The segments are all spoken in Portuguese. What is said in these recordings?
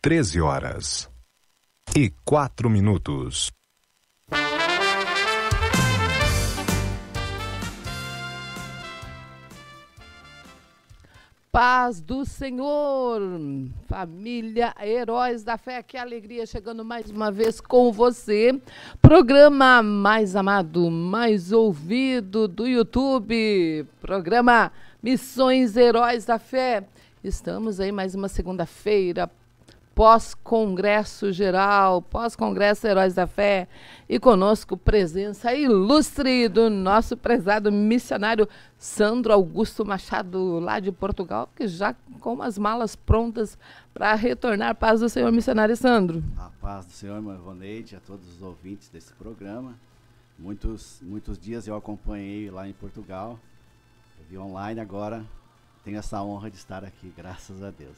13h04. Paz do Senhor, família Heróis da Fé, que alegria chegando mais uma vez com você. Programa mais amado, mais ouvido do YouTube, programa Missões Heróis da Fé. Estamos aí mais uma segunda-feira, pós-congresso geral, pós-congresso Heróis da Fé, e conosco presença ilustre do nosso prezado missionário Sandro Augusto Machado, lá de Portugal, que já com as malas prontas para retornar. Paz do Senhor, missionário Sandro. A paz do Senhor, irmã Ivoneide, a todos os ouvintes desse programa. Muitos dias eu acompanhei lá em Portugal, eu vi online, agora tenho essa honra de estar aqui, graças a Deus.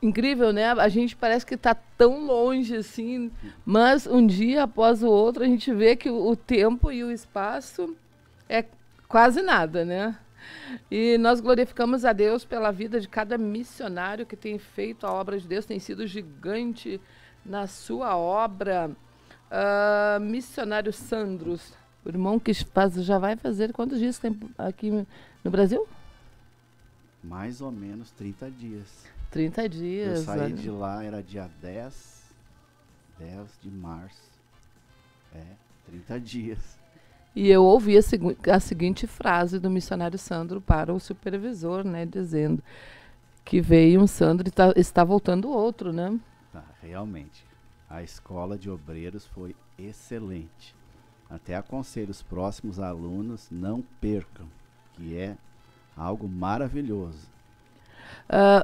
Incrível, né? A gente parece que está tão longe assim, mas um dia após o outro a gente vê que o tempo e o espaço é quase nada, né? E nós glorificamos a Deus pela vida de cada missionário que tem feito a obra de Deus, tem sido gigante na sua obra. Missionário Sandro, o irmão que já vai fazer quantos dias tem aqui no Brasil? Mais ou menos 30 dias. 30 dias. Eu saí de lá, era dia 10 de março. 30 dias. E eu ouvi a seguinte frase do missionário Sandro para o supervisor, né, dizendo que veio um Sandro e está voltando outro, né? Realmente, a escola de obreiros foi excelente. Até aconselho os próximos alunos, não percam, que é algo maravilhoso.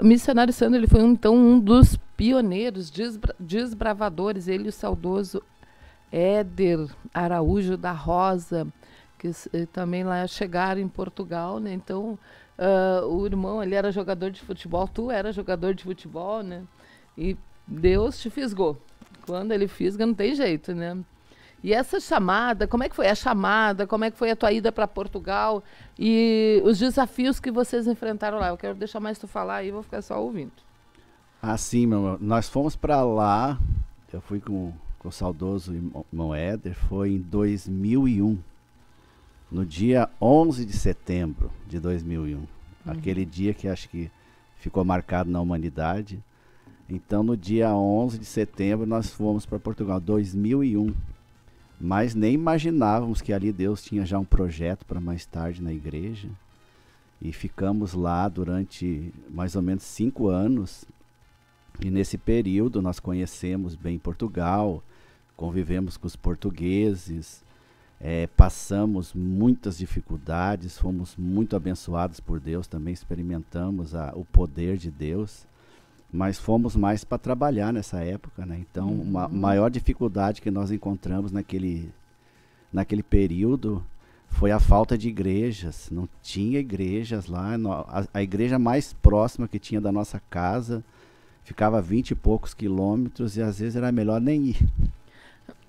Missionário Sandro, ele foi então um dos pioneiros, desbravadores, ele e o saudoso Éder Araújo da Rosa, que também lá chegaram em Portugal, né? Então, o irmão, ele era jogador de futebol, tu era jogador de futebol, né? E Deus te fisgou. Quando ele fisga, não tem jeito, né? E essa chamada, como é que foi a chamada? Como é que foi a tua ida para Portugal? E os desafios que vocês enfrentaram lá? Eu quero deixar mais tu falar aí, vou ficar só ouvindo. Sim, meu irmão. Nós fomos para lá, eu fui com o saudoso irmão Éder, foi em 2001, no dia 11 de setembro de 2001. Aquele dia que acho que ficou marcado na humanidade. Então, no dia 11 de setembro, nós fomos para Portugal, 2001. Mas nem imaginávamos que ali Deus tinha já um projeto para mais tarde na igreja. E ficamos lá durante mais ou menos 5 anos. E nesse período nós conhecemos bem Portugal, convivemos com os portugueses, passamos muitas dificuldades, fomos muito abençoados por Deus, também experimentamos o poder de Deus. Mas fomos mais para trabalhar nessa época, né? Então, uma maior dificuldade que nós encontramos naquele período foi a falta de igrejas. Não tinha igrejas lá. A igreja mais próxima que tinha da nossa casa ficava a 20 e poucos quilômetros e às vezes era melhor nem ir.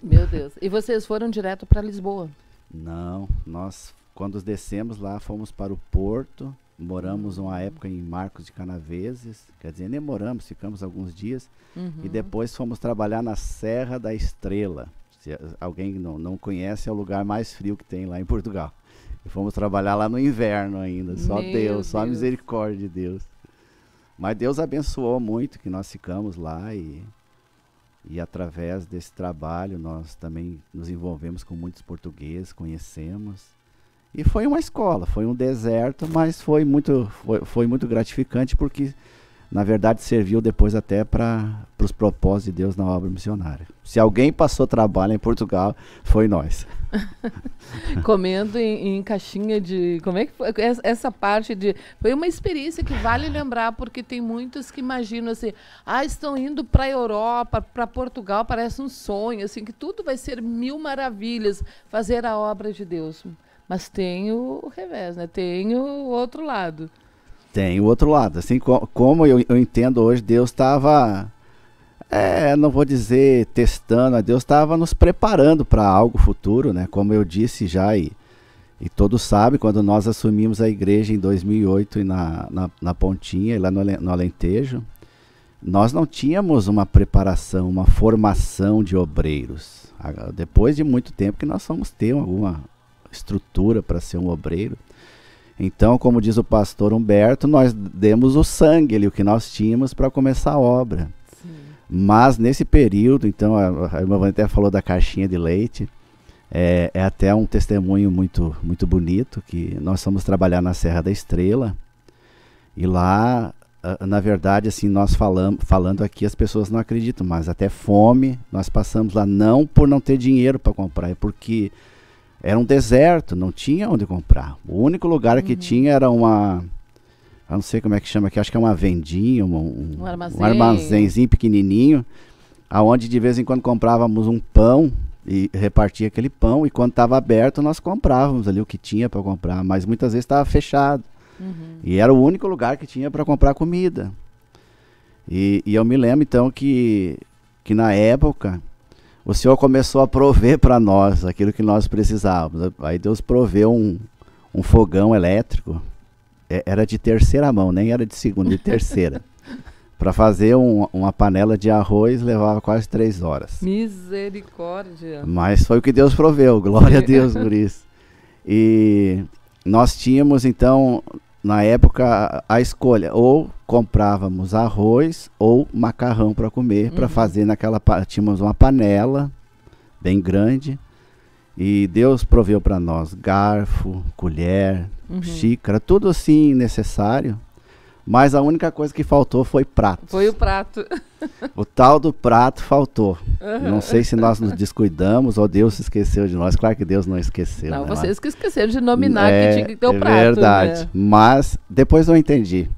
Meu Deus. E vocês foram direto para Lisboa? Não, nós quando descemos lá fomos para o Porto. Moramos uma época em Marcos de Canaveses, quer dizer, nem moramos, ficamos alguns dias, e depois fomos trabalhar na Serra da Estrela. Se alguém não conhece, é o lugar mais frio que tem lá em Portugal. E fomos trabalhar lá no inverno ainda, só Deus, só a misericórdia de Deus. Mas Deus abençoou muito que nós ficamos lá e através desse trabalho nós também nos envolvemos com muitos portugueses, conhecemos. E foi uma escola, foi um deserto, mas foi muito gratificante porque, na verdade, serviu depois até para os propósitos de Deus na obra missionária. Se alguém passou trabalho em Portugal, foi nós. Comendo em caixinha de... Como é que foi? Essa parte de... Foi uma experiência que vale lembrar, porque tem muitos que imaginam assim, estão indo para a Europa, para Portugal, parece um sonho, assim, que tudo vai ser mil maravilhas, fazer a obra de Deus. Mas tem o revés, né? Tem o outro lado. Tem o outro lado. Assim como eu entendo hoje, Deus estava, não vou dizer testando, Deus estava nos preparando para algo futuro, né? Como eu disse já, e todos sabem, quando nós assumimos a igreja em 2008 na Pontinha, lá no Alentejo, nós não tínhamos uma preparação, uma formação de obreiros. Depois de muito tempo que nós fomos ter alguma estrutura para ser um obreiro. Então, como diz o pastor Humberto, nós demos o sangue ali, o que nós tínhamos para começar a obra. Sim. Mas nesse período, então, a irmã Vânia até falou da caixinha de leite, é até um testemunho muito, muito bonito, que nós fomos trabalhar na Serra da Estrela, e lá, na verdade, assim, nós falando aqui, as pessoas não acreditam, mas até fome nós passamos lá, não por não ter dinheiro para comprar, é porque era um deserto, não tinha onde comprar. O único lugar que tinha era eu não sei como é que chama aqui, acho que é uma vendinha, um armazenzinho pequenininho, aonde de vez em quando comprávamos um pão e repartia aquele pão, e quando estava aberto nós comprávamos ali o que tinha para comprar, mas muitas vezes estava fechado. E era o único lugar que tinha para comprar comida. E eu me lembro então que na época o Senhor começou a prover para nós aquilo que nós precisávamos. Aí Deus proveu um fogão elétrico, era de terceira mão, nem era de segunda, de terceira. Para fazer uma panela de arroz levava quase 3 horas. Misericórdia. Mas foi o que Deus proveu, glória a Deus por isso. E nós tínhamos então, na época, a escolha, ou comprávamos arroz ou macarrão para comer, para fazer tínhamos uma panela bem grande, e Deus proveu para nós garfo, colher, xícara, tudo assim necessário, mas a única coisa que faltou foi prato. Foi o prato. O tal do prato faltou. Não sei se nós nos descuidamos ou Deus se esqueceu de nós. Claro que Deus não esqueceu. Não, né? Vocês que esqueceram de nominar que tinha que ter o prato. É verdade, né? Mas depois eu entendi.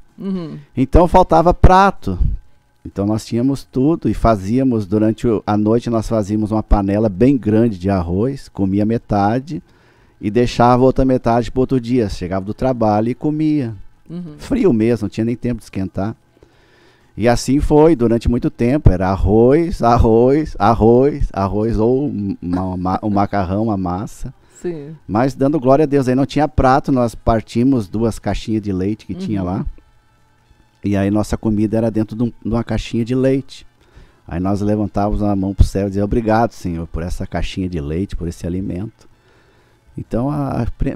Então faltava prato. Então nós tínhamos tudo e fazíamos, durante a noite nós fazíamos uma panela bem grande de arroz, comia metade e deixava outra metade para outro dia. Chegava do trabalho e comia. Frio mesmo, não tinha nem tempo de esquentar. E assim foi durante muito tempo, era arroz, arroz, arroz, arroz, ou um macarrão, uma massa. Sim. Mas dando glória a Deus, aí não tinha prato, nós partimos 2 caixinhas de leite que tinha lá. E aí nossa comida era dentro de uma caixinha de leite. Aí nós levantávamos a mão para o céu e dizíamos, obrigado, Senhor, por essa caixinha de leite, por esse alimento. Então,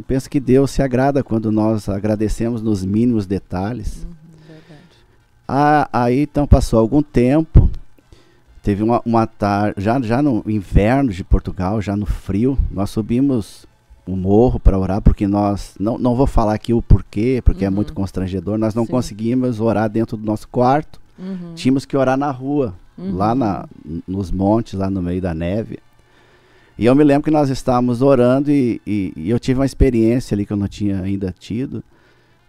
penso que Deus se agrada quando nós agradecemos nos mínimos detalhes. Verdade. Aí, então, passou algum tempo, teve uma tarde, já no inverno de Portugal, já no frio, nós subimos o morro para orar, porque nós, não vou falar aqui o porquê, porque é muito constrangedor, nós não conseguimos orar dentro do nosso quarto, tínhamos que orar na rua, lá nos montes, lá no meio da neve. E eu me lembro que nós estávamos orando e eu tive uma experiência ali que eu não tinha ainda tido,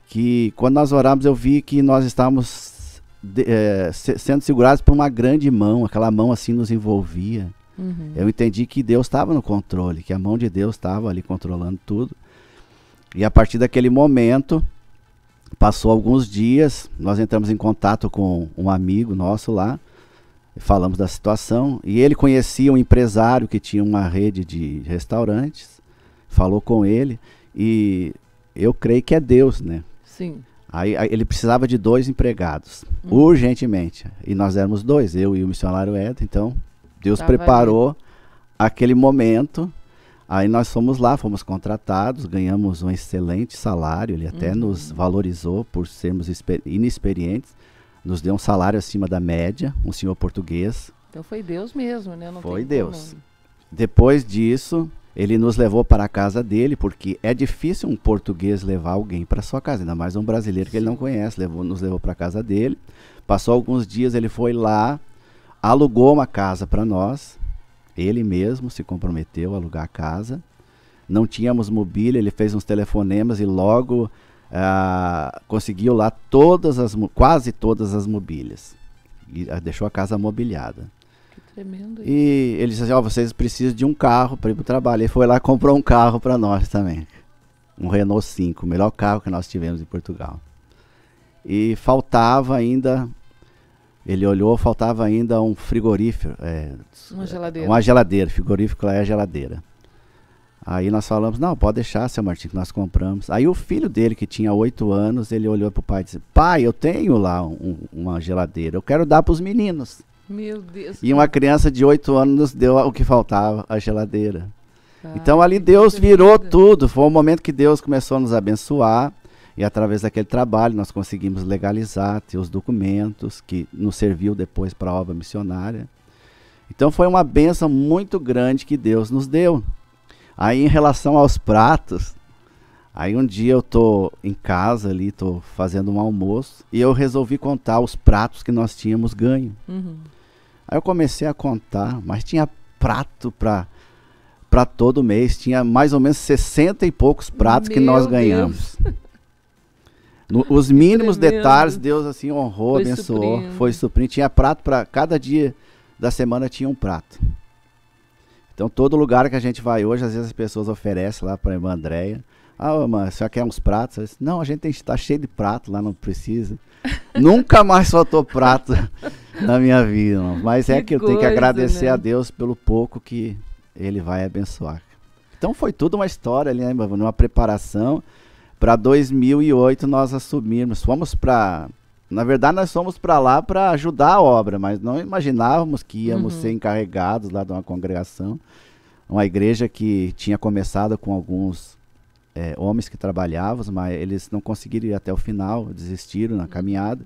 que quando nós orávamos eu vi que nós estávamos sendo segurados por uma grande mão, aquela mão assim nos envolvia. Eu entendi que Deus estava no controle, que a mão de Deus estava ali controlando tudo. E a partir daquele momento, passou alguns dias, nós entramos em contato com um amigo nosso lá, falamos da situação, e ele conhecia um empresário que tinha uma rede de restaurantes, falou com ele, e eu creio que é Deus, né? Sim. Aí ele precisava de 2 empregados, urgentemente, e nós éramos 2, eu e o missionário Ed. Então Deus preparou aquele momento, aí nós fomos lá, fomos contratados, ganhamos um excelente salário, ele até nos valorizou por sermos inexperientes, nos deu um salário acima da média, um senhor português. Então foi Deus mesmo, né? Não foi tem Deus. Como. Depois disso, ele nos levou para a casa dele, porque é difícil um português levar alguém para sua casa, ainda mais um brasileiro que ele não conhece. Nos levou para a casa dele, passou alguns dias, ele foi lá, alugou uma casa para nós, ele mesmo se comprometeu a alugar a casa. Não tínhamos mobília, ele fez uns telefonemas e logo conseguiu lá quase todas as mobílias. E deixou a casa mobiliada. Que tremendo. E ele disse assim, vocês precisam de um carro para ir para o trabalho. Ele foi lá e comprou um carro para nós também. Um Renault 5, o melhor carro que nós tivemos em Portugal. E faltava ainda, ele olhou, faltava ainda um frigorífero. Uma geladeira. Uma geladeira, frigorífico lá é a geladeira. Aí nós falamos, não, pode deixar, seu Martinho, que nós compramos. Aí o filho dele, que tinha 8 anos, ele olhou pro pai e disse, pai, eu tenho lá uma geladeira, eu quero dar pros meninos. Meu Deus. E uma criança de 8 anos nos deu o que faltava, a geladeira. Então ali Deus virou tudo, foi um momento que Deus começou a nos abençoar. E através daquele trabalho nós conseguimos legalizar, ter os documentos, que nos serviu depois para a obra missionária. Então foi uma bênção muito grande que Deus nos deu. Aí em relação aos pratos, aí um dia eu tô em casa ali, tô fazendo um almoço, e eu resolvi contar os pratos que nós tínhamos ganho. Aí eu comecei a contar, mas tinha prato para todo mês, tinha mais ou menos 60 e poucos pratos que nós ganhamos. Os mínimos detalhes, Deus assim honrou, abençoou, foi suprindo. Tinha prato para cada dia da semana, tinha um prato. Então todo lugar que a gente vai hoje, às vezes as pessoas oferecem lá para a irmã Andréia, irmã, a senhora quer uns pratos? Eu disse, não, a gente está cheio de prato lá, não precisa. Nunca mais faltou prato na minha vida, irmão. Mas é que eu tenho que agradecer a Deus pelo pouco que Ele vai abençoar. Então foi tudo uma história ali, né, uma preparação. Para 2008 nós assumimos, na verdade nós fomos para lá para ajudar a obra, mas não imaginávamos que íamos ser encarregados lá de uma congregação, uma igreja que tinha começado com alguns homens que trabalhavam, mas eles não conseguiram ir até o final, desistiram na caminhada.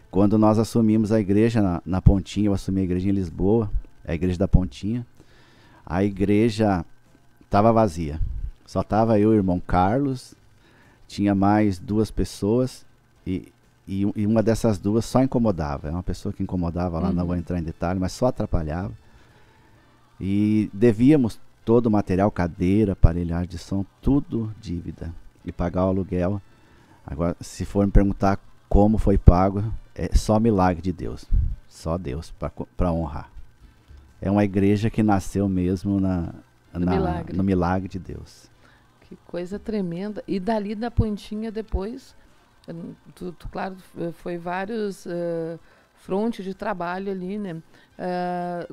Quando nós assumimos a igreja na Pontinha, eu assumi a igreja em Lisboa, a igreja da Pontinha, a igreja estava vazia, só estava eu e o irmão Carlos. Tinha mais 2 pessoas e uma dessas 2 só incomodava. É uma pessoa que incomodava lá, não vou entrar em detalhe, mas só atrapalhava. E devíamos todo o material, cadeira, aparelhagem de som, tudo dívida. E pagar o aluguel. Agora, se for me perguntar como foi pago, é só milagre de Deus. Só Deus para honrar. É uma igreja que nasceu mesmo no milagre de Deus. Que coisa tremenda. E dali da Pontinha depois, claro, foi vários frontes de trabalho ali, né?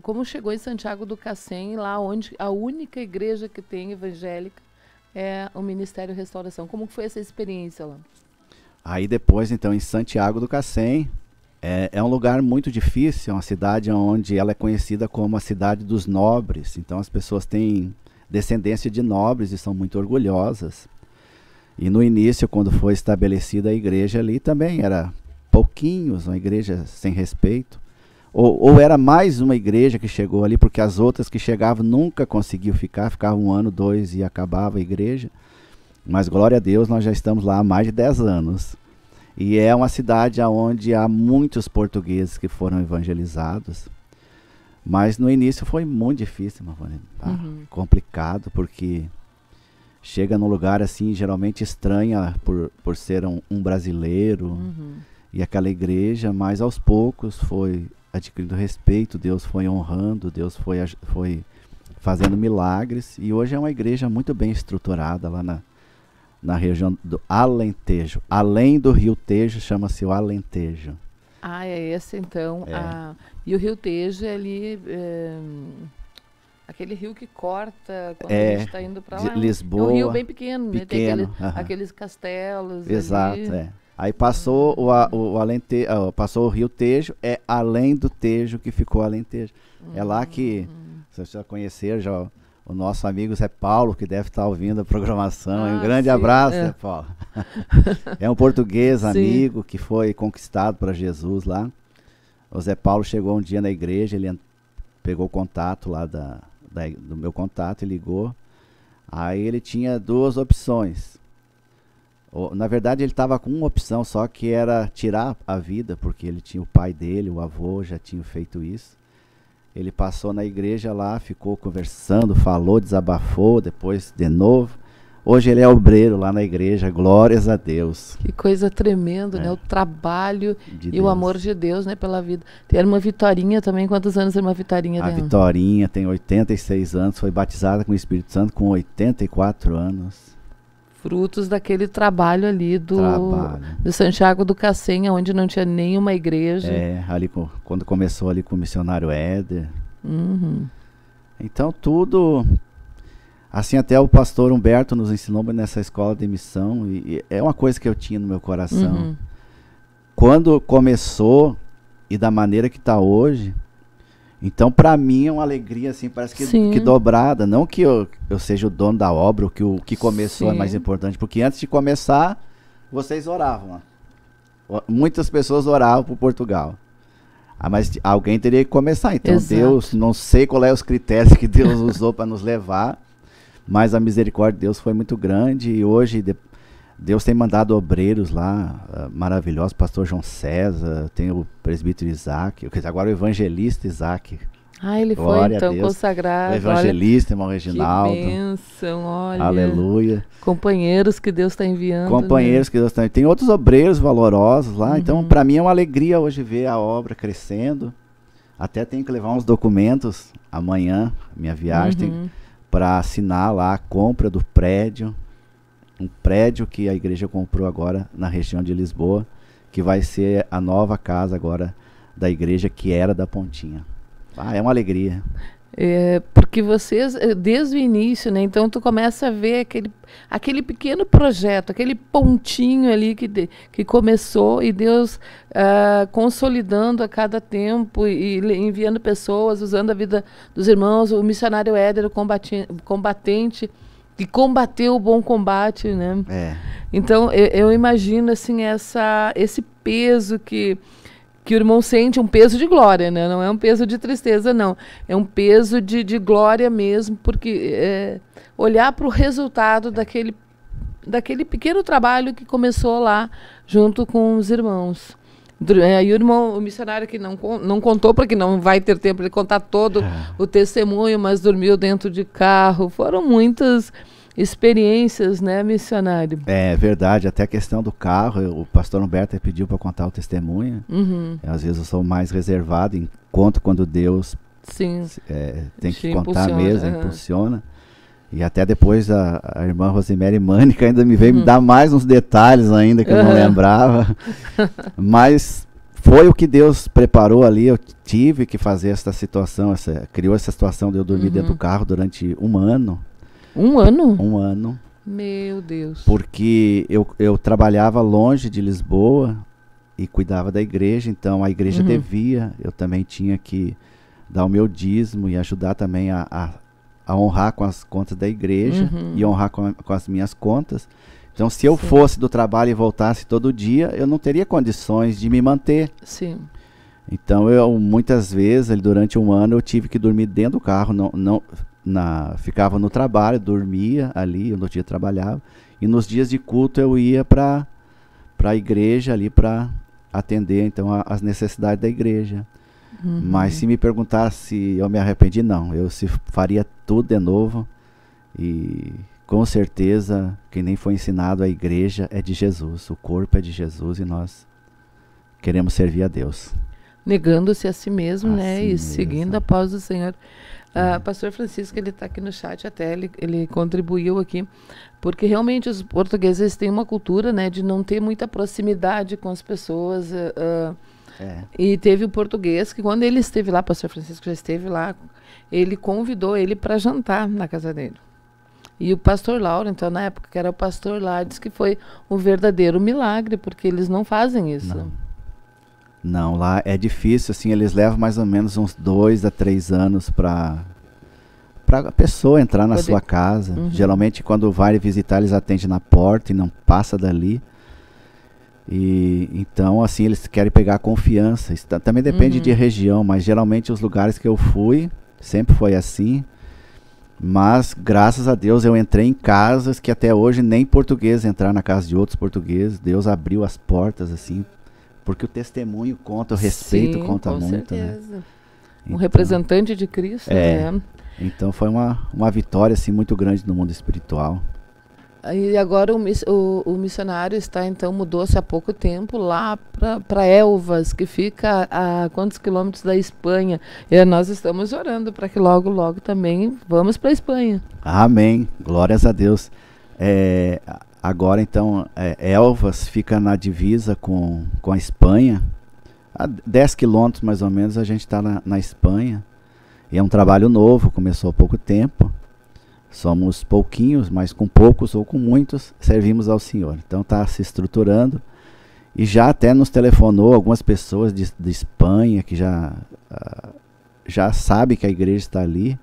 Como chegou em Santiago do Cacém, lá onde a única igreja que tem evangélica é o Ministério Restauração. Como foi essa experiência lá? Aí depois, então, em Santiago do Cacém, é um lugar muito difícil, é uma cidade onde ela é conhecida como a cidade dos nobres. Então as pessoas têm descendência de nobres e são muito orgulhosas. E no início, quando foi estabelecida a igreja ali, também era pouquinhos, uma igreja sem respeito. Ou era mais uma igreja que chegou ali, porque as outras que chegavam nunca conseguiam ficavam 1 ano, 2 e acabava a igreja. Mas glória a Deus, nós já estamos lá há mais de 10 anos. E é uma cidade onde há muitos portugueses que foram evangelizados. Mas no início foi muito difícil, complicado, porque chega num lugar assim, geralmente estranha por ser um brasileiro e aquela igreja, mas aos poucos foi adquirindo respeito, Deus foi honrando, Deus foi fazendo milagres, e hoje é uma igreja muito bem estruturada lá na região do Alentejo. Além do Rio Tejo, chama-se o Alentejo. É esse então. E o Rio Tejo é ali, aquele rio que corta quando a gente está indo para lá. Lisboa. É um rio bem pequeno, né? Tem aqueles castelos. Exato, ali. Aí passou o Alentejo, passou o Rio Tejo, é além do Tejo que ficou Alentejo. É lá que, vocês já conheceram já o nosso amigo Zé Paulo, que deve estar ouvindo a programação. Um grande abraço, Zé Paulo. É um português amigo que foi conquistado para Jesus lá. O Zé Paulo chegou um dia na igreja, ele pegou o contato lá do meu contato e ligou. Aí ele tinha 2 opções. Na verdade ele estava com uma opção só, que era tirar a vida, porque ele tinha o pai dele, o avô, já tinha feito isso. Ele passou na igreja lá, ficou conversando, falou, desabafou, depois de novo. Hoje ele é obreiro lá na igreja, glórias a Deus. Que coisa tremenda, né? O trabalho de Deus. O amor de Deus, né, pela vida. Tem uma Vitorinha também, quantos anos é uma Vitorinha dela? A Vitorinha tem 86 anos, foi batizada com o Espírito Santo com 84 anos. Frutos daquele trabalho ali do Santiago do Cacém, onde não tinha nenhuma igreja. Ali quando começou ali com o missionário Éder. Então tudo... assim, até o pastor Humberto nos ensinou nessa escola de missão, e é uma coisa que eu tinha no meu coração. Uhum. Quando começou, e da maneira que está hoje, então para mim é uma alegria, assim, parece que dobrada. Não que eu seja o dono da obra, ou que o que começou é mais importante, porque antes de começar, vocês oravam. Muitas pessoas oravam por Portugal. Mas alguém teria que começar. Então Deus, não sei qual é os critérios que Deus usou para nos levar, mas a misericórdia de Deus foi muito grande, e hoje Deus tem mandado obreiros lá, maravilhosos, pastor João César, tem o presbítero Isaac, agora o evangelista Isaac. Ele foi então consagrado. O evangelista, irmão Reginaldo. Que bênção, olha. Aleluia. Companheiros que Deus está enviando. Companheiros que Deus está enviando. Tem outros obreiros valorosos lá, então para mim é uma alegria hoje ver a obra crescendo. Até tenho que levar uns documentos amanhã, minha viagem, para assinar lá a compra do prédio. Um prédio que a igreja comprou agora na região de Lisboa, que vai ser a nova casa agora da igreja, que era da Pontinha. É uma alegria. Porque vocês, desde o início, né? Então tu começa a ver aquele pequeno projeto, aquele pontinho ali que começou, e Deus consolidando a cada tempo e enviando pessoas, usando a vida dos irmãos, o missionário Éder, o combatente, que combateu o bom combate, né? Então eu imagino assim esse peso que o irmão sente, um peso de glória, né? Não é um peso de tristeza, não. É um peso de glória mesmo, porque olhar para o resultado daquele pequeno trabalho que começou lá junto com os irmãos. E o missionário que não contou, porque não vai ter tempo de contar todo o testemunho, mas dormiu dentro de carro. Foram muitas experiências, né, missionário? É verdade, até a questão do carro, o pastor Humberto pediu para contar o testemunho. Às vezes eu sou mais reservado, conto quando Deus tem que contar mesmo, impulsiona. E até depois a irmã Rosemary Mânica ainda me veio me dar mais uns detalhes ainda que eu não lembrava. Mas foi o que Deus preparou ali. Eu tive que fazer essa situação, criou essa situação de eu dormir dentro do carro durante um ano. Um ano? Um ano. Meu Deus. Porque eu trabalhava longe de Lisboa e cuidava da igreja, então a igreja devia, eu também tinha que dar o meu dízimo e ajudar também a honrar com as contas da igreja e honrar com as minhas contas. Então, se eu fosse do trabalho e voltasse todo dia, eu não teria condições de me manter. Sim. Então, muitas vezes, durante um ano, eu tive que dormir dentro do carro, ficava no trabalho, dormia ali, eu no dia trabalhava, e nos dias de culto eu ia para a igreja ali para atender então as necessidades da igreja. Mas se me perguntar se eu me arrependi, não, eu faria tudo de novo, e com certeza quem nem foi ensinado, a igreja é de Jesus, o corpo é de Jesus, e nós queremos servir a Deus. Negando-se a si mesmo, né, e mesmo. Seguindo após o Senhor. Pastor Francisco, ele está aqui no chat, até ele contribuiu aqui, porque realmente os portugueses têm uma cultura, né, de não ter muita proximidade com as pessoas. E teve o português que, quando ele esteve lá, pastor Francisco já esteve lá, ele convidou ele para jantar na casa dele. E o pastor Lauro, então, na época que era o pastor lá, disse que foi um verdadeiro milagre, porque eles não fazem isso. Não, lá é difícil, assim, eles levam mais ou menos uns 2 a 3 anos para a pessoa entrar na sua casa. Geralmente, quando vai visitar, eles atendem na porta e não passa dali. E então, assim, eles querem pegar a confiança. Isso também depende de região, mas geralmente os lugares que eu fui, sempre foi assim. Mas, graças a Deus, eu entrei em casas que até hoje nem português entrar na casa de outros portugueses. Deus abriu as portas, assim, porque o testemunho conta, o respeito conta muito, certeza. Né? Um representante de Cristo, né? Então foi uma vitória, assim, muito grande no mundo espiritual. E agora o missionário mudou-se há pouco tempo lá para Elvas, que fica a quantos quilômetros da Espanha. E nós estamos orando para que logo, logo também vamos para a Espanha. Amém. Glórias a Deus. Agora, então, Elvas fica na divisa com a Espanha. A 10 quilômetros, mais ou menos, a gente está na Espanha. E é um trabalho novo, começou há pouco tempo. Somos pouquinhos, mas com poucos ou com muitos servimos ao Senhor. Então está se estruturando. E já até nos telefonou algumas pessoas de Espanha que já sabe que a igreja está ali.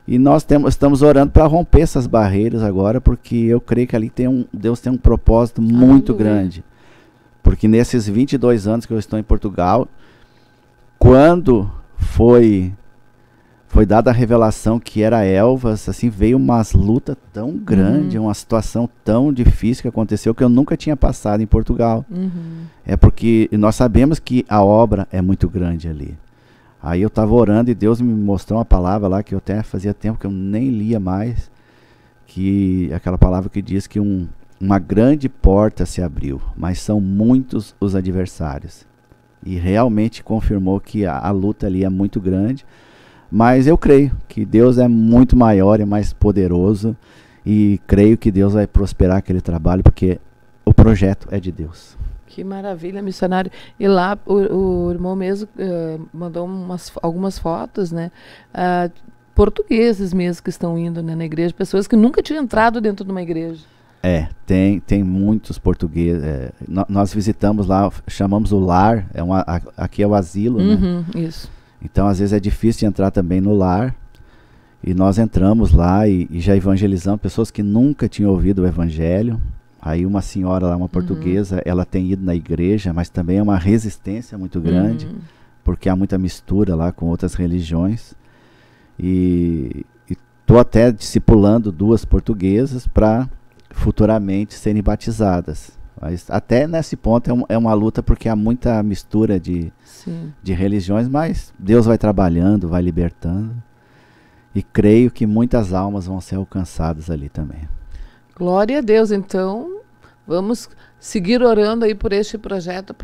E nós estamos orando para romper essas barreiras agora, porque eu creio que ali Deus tem um propósito muito grande. Porque nesses 22 anos que eu estou em Portugal, quando foi dada a revelação que era Elvas, assim, veio umas lutas tão grandes, uma situação tão difícil que aconteceu que eu nunca tinha passado em Portugal. É porque nós sabemos que a obra é muito grande ali. Aí eu estava orando e Deus me mostrou uma palavra lá que eu até fazia tempo que eu nem lia mais, que aquela palavra que diz que uma grande porta se abriu, mas são muitos os adversários. E realmente confirmou que a luta ali é muito grande. Mas eu creio que Deus é muito maior, é mais poderoso, e creio que Deus vai prosperar aquele trabalho, porque o projeto é de Deus. Que maravilha, missionário. E lá o irmão mesmo mandou algumas fotos, né? Portugueses mesmo que estão indo, né, na igreja, pessoas que nunca tinham entrado dentro de uma igreja. Tem muitos portugueses. Nós visitamos lá, chamamos o lar, aqui é o asilo, né? Isso. Então, às vezes é difícil de entrar também no lar. E nós entramos lá e já evangelizamos pessoas que nunca tinham ouvido o evangelho. Aí uma senhora lá, uma portuguesa, ela tem ido na igreja, mas também é uma resistência muito grande, porque há muita mistura lá com outras religiões. E estou até discipulando 2 portuguesas para futuramente serem batizadas. Mas até nesse ponto é uma luta, porque há muita mistura de religiões, mas Deus vai trabalhando, vai libertando, e creio que muitas almas vão ser alcançadas ali também. Glória a Deus. Então vamos seguir orando aí por este projeto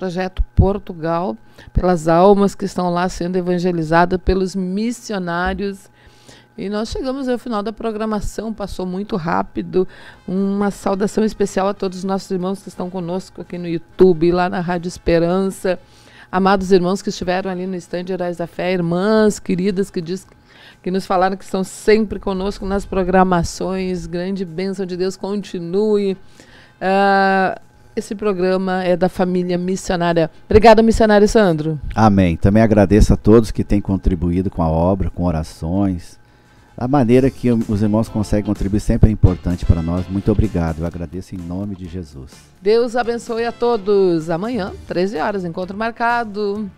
Portugal, pelas almas que estão lá sendo evangelizadas, pelos missionários. E nós chegamos ao final da programação, passou muito rápido. Uma saudação especial a todos os nossos irmãos que estão conosco aqui no YouTube, lá na Rádio Esperança. Amados irmãos que estiveram ali no estande Heróis da Fé, irmãs queridas que nos falaram que estão sempre conosco nas programações. Grande bênção de Deus, continue. Esse programa é da família missionária. Obrigada, missionário Sandro. Amém. Também agradeço a todos que têm contribuído com a obra, com orações. A maneira que os irmãos conseguem contribuir sempre é importante para nós. Muito obrigado. Eu agradeço em nome de Jesus. Deus abençoe a todos. Amanhã, 13 horas, encontro marcado.